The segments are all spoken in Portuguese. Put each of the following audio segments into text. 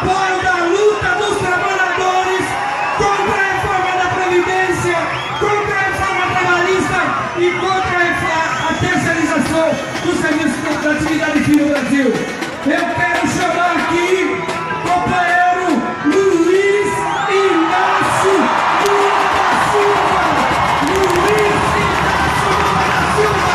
apoio da luta dos trabalhadores contra a reforma da Previdência, contra a reforma trabalhista e contra a terceirização do serviço da atividade fim no Brasil. Eu quero chamar aqui o companheiro Luiz Inácio Lula da Silva. Luiz Inácio Lula da Silva.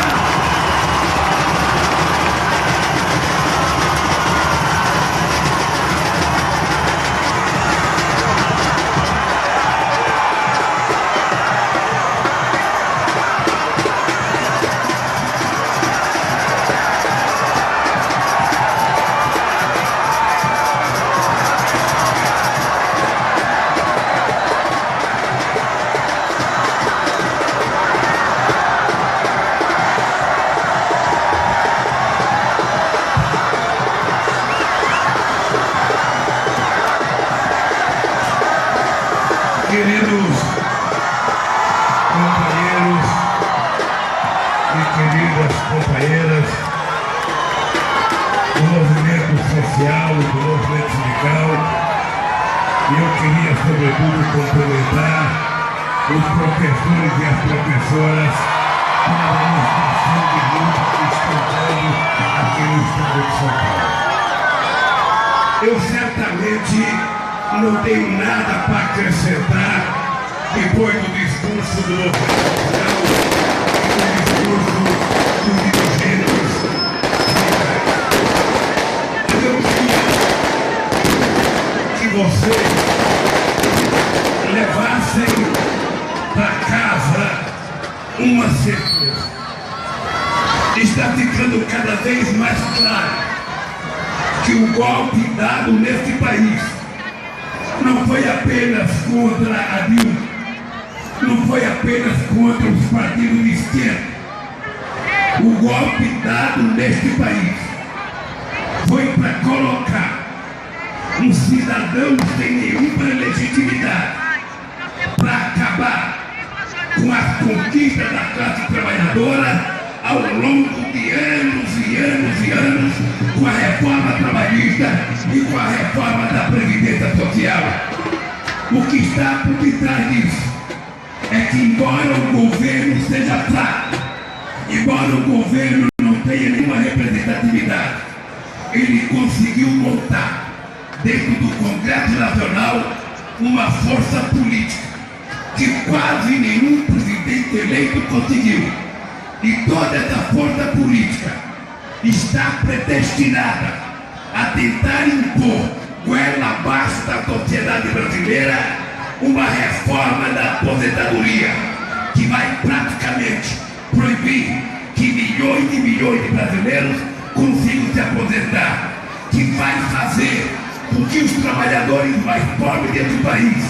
Queridos companheiros e queridas companheiras do movimento social, do movimento sindical, eu queria, sobretudo, cumprimentar os professores e as professoras pela demonstração de luta que estão dando aqui no estado de São Paulo. Eu certamente não tenho nada para acrescentar depois do discurso do movimento social e do discurso dos dirigentes sindicais. Mas eu queria que vocês levassem para casa uma certeza. Está ficando cada vez mais claro que o golpe dado neste país não foi apenas contra a Dilma, não foi apenas contra os partidos de esquerda. O golpe dado neste país foi para colocar um cidadão sem nenhuma legitimidade, para acabar com as conquistas da classe trabalhadora ao longo de anos e anos e anos, com a reforma trabalhista e com a reforma da Previdência Social. O que está por detrás disso é que, embora o governo seja fraco, embora o governo não tenha nenhuma representatividade, ele conseguiu montar dentro do Congresso Nacional uma força política que quase nenhum presidente eleito conseguiu. E toda essa força política está predestinada a tentar impor goela abaixo da sociedade brasileira uma reforma da aposentadoria que vai praticamente proibir que milhões e milhões de brasileiros consigam se aposentar, que vai fazer com que os trabalhadores mais pobres desse país,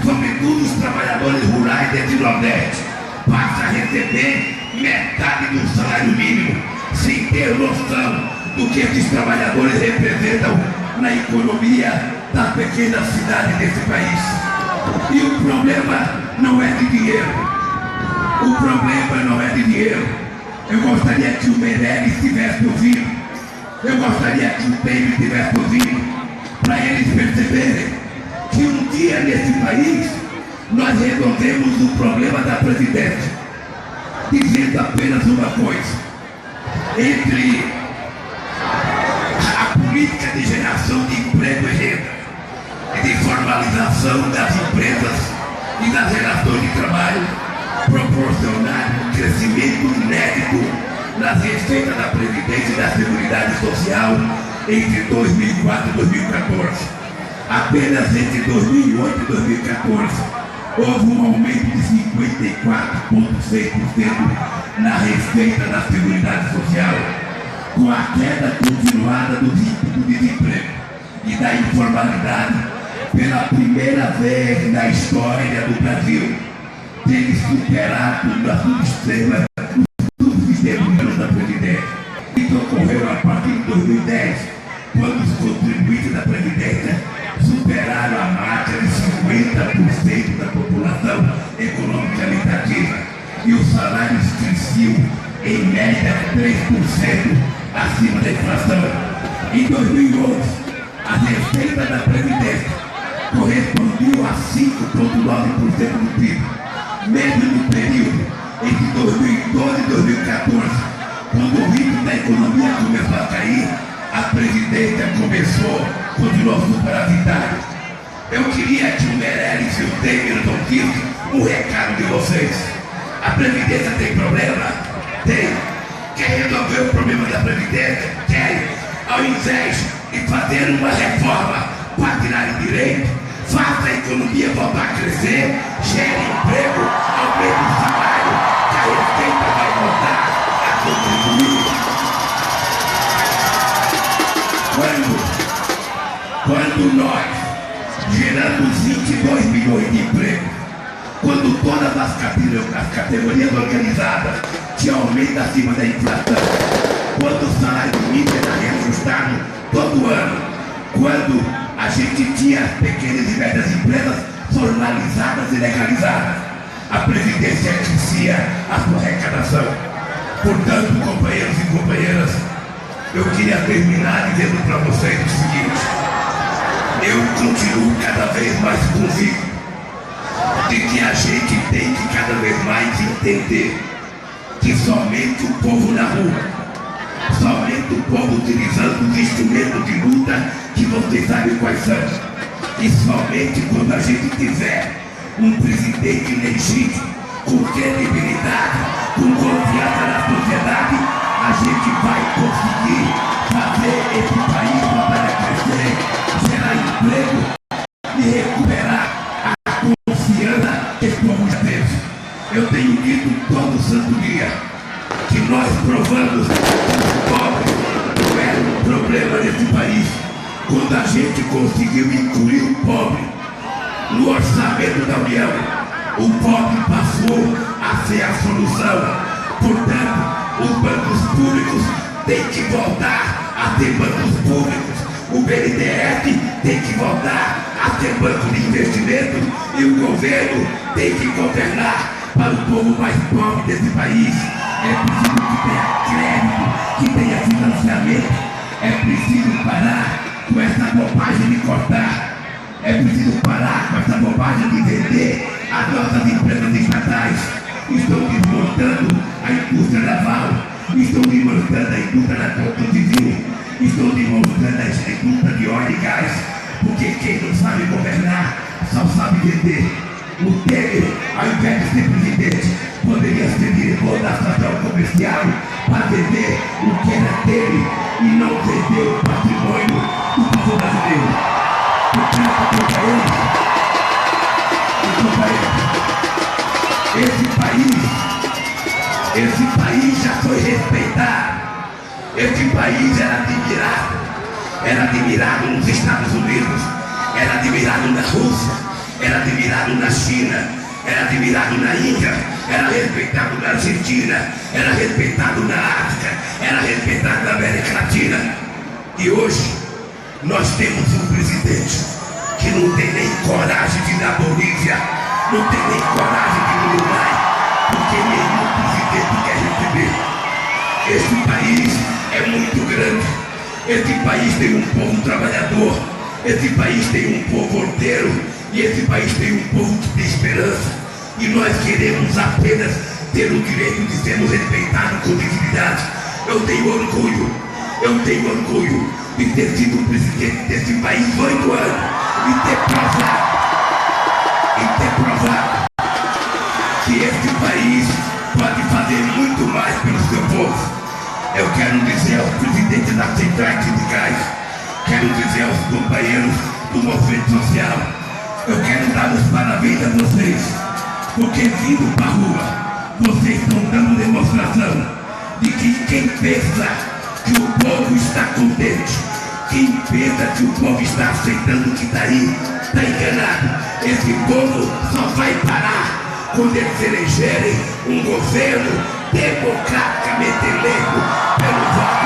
sobretudo os trabalhadores rurais desse Nordeste, passem a receber metade do salário mínimo, sem ter noção do que esses trabalhadores representam na economia das pequenas cidades desse país. E o problema não é de dinheiro. O problema não é de dinheiro. Eu gostaria que o Meirelles estivesse ouvindo. Eu gostaria que o Temer estivesse ouvindo, para eles perceberem que um dia nesse país nós resolvemos o problema da Previdência, dizendo apenas uma coisa: entre a política de geração de emprego e renda e de formalização das empresas e das relações de trabalho, proporcionar um crescimento inédito nas receitas da Previdência e da Seguridade Social entre 2004 e 2014. Apenas entre 2008 e 2014 houve um aumento de 54,6% na receita da Seguridade Social, com a queda continuada do desemprego e da informalidade. Pela primeira vez na história do Brasil, tem superado na subsistema o subsistema da Previdência. Isso ocorreu a partir de 2010, quando os contribuintes da Previdência superaram a marca de 50% da população economicamente ativa e os salários cresciam em média 3% acima da inflação. Em 2011, a receita da Previdência correspondiu a 5,9% do PIB, mesmo no período entre 2012 e 2014, quando o ritmo da economia começou a cair, a Previdência continuou superavitária. Eu queria que o Meirelles e o Temer não ouvissem um recado de vocês. A Previdência tem problema? Tem. Quer resolver o problema da Previdência? Quer. Ao invés de fazer uma reforma para tirar em direito, faça a economia voltar a crescer, gere emprego, aumente o salário, que a receita vai voltar a contribuir. Quando nós geramos 22 milhões de empregos, quando todas as categorias organizadas tinham aumento acima da inflação, quando o salário mínimo era reajustado todo ano, quando a gente tinha as pequenas e médias empresas formalizadas e legalizadas, a Previdência crescia a sua arrecadação. Portanto, companheiros e companheiras, eu queria terminar dizendo para vocês o seguinte: eu continuo cada vez mais convicto de que a gente tem que cada vez mais entender que somente o povo na rua, somente o povo utilizando os instrumentos de luta que vocês sabem quais são, e somente quando a gente tiver um presidente legítimo, com credibilidade, com confiança na sociedade, a gente vai conseguir fazer esse país voltar a crescer, gerar emprego e recuperar a confiança que esse povo já teve. Eu tenho dito todo santo dia que nós provamos que os pobres não eram um problema nesse país quando a gente conseguiu incluir o pobre no orçamento da União. O pobre passou a ser a solução. Portanto, os bancos públicos têm que voltar a ter bancos públicos. O BNDES tem que voltar a ter banco de investimento e o governo tem que governar para o povo mais pobre desse país. É preciso que tenha crédito, que tenha financiamento. É preciso parar com essa bobagem de cortar. É preciso parar com essa bobagem de vender as nossas empresas estatais. Estão desmontando a indústria naval, estão desmontando a indústria da construção civil, estão desmontando a indústria de óleo e gás, porque quem não sabe governar só sabe vender. O Temer, ao invés de ser presidente, poderia ser diretor da estatal comercial para vender o que era dele e não vender o patrimônio do povo brasileiro. Portanto, companheiros, esse país já foi respeitado. Esse país era admirado nos Estados Unidos, era admirado na Rússia, era admirado na China, era admirado na Índia, era respeitado na Argentina, era respeitado na África, era respeitado na América Latina. E hoje nós temos um presidente que não tem nem coragem de ir na Bolívia, não tem nem coragem de ir no Uruguai, porque nenhum presidente quer receber. Esse país é muito grande, esse país tem um povo trabalhador, esse país tem um povo ordeiro, e esse país tem um povo que tem esperança. E nós queremos apenas ter o direito de sermos respeitados com dignidade. Eu tenho orgulho de ter sido presidente desse país 8 anos e ter provado que esse país pode fazer muito mais pelo seu povo. Eu quero dizer aos presidentes das centrais sindicais, quero dizer aos companheiros do movimento social, eu quero dar os parabéns a vocês, porque vindo para a rua, vocês estão dando demonstração de que quem pensa que o povo está contente, quem pensa que o povo está aceitando o que está aí, está enganado. Esse povo só vai parar quando eles elegerem um governo democraticamente eleito pelo voto